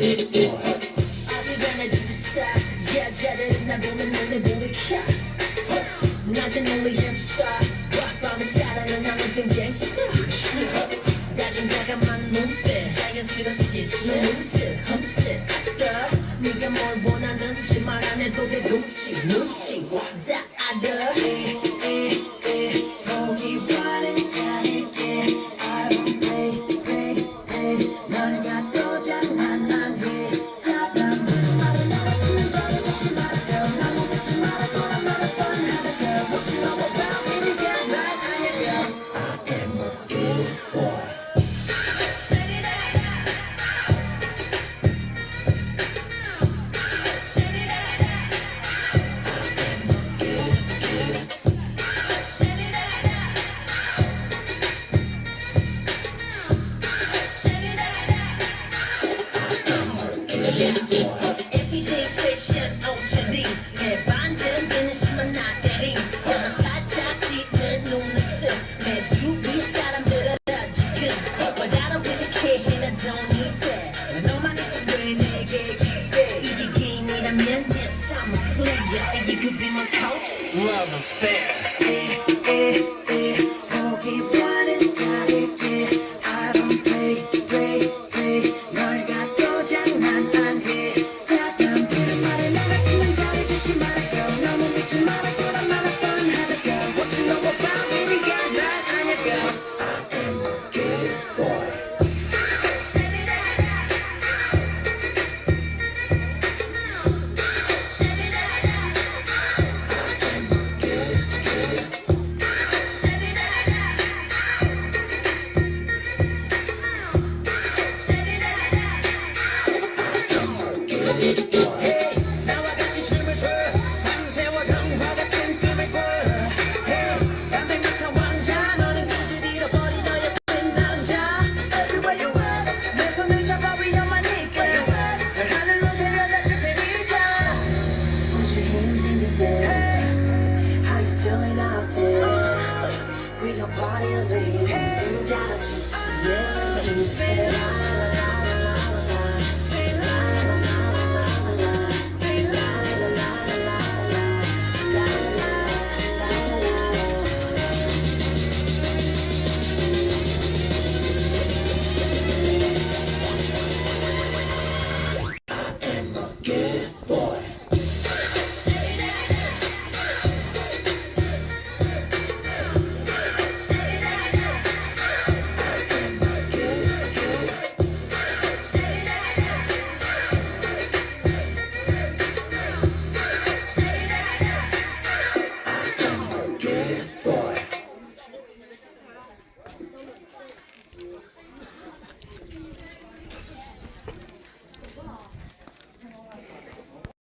어디가나 뒤에서 여자들은 날 보면 눈을 부비켜 낮은 only hamster 밤에 살아는 나는 좀 gangster 낮은 다감한 눈빛 자연스러운 스킨십 흠칫 아까 네가 뭘 원하는지 말 안 해도 돼 눈치 다 알아 보기와는 다르게 I don't play 널 갖고 장난하게 사람들 말을 알아듣는 너를 묻지 말아요 날 묻지 말아요 난 말을 뻔하다 girl What you know about me 네가 날 알려줘 I am a good boy Set it up Set it up I am a good Set it up Set it up Everyday fashion 옷차림 내 반전되는 심한 나대림 너만 살짝 짙은 눈웃음 내 주위 사람들은 지금 But I don't really care and I don't need that 너만 있으면 돼 내게 기대 이게 게임이라면 Yes I'm a player and you could be my coach Love affair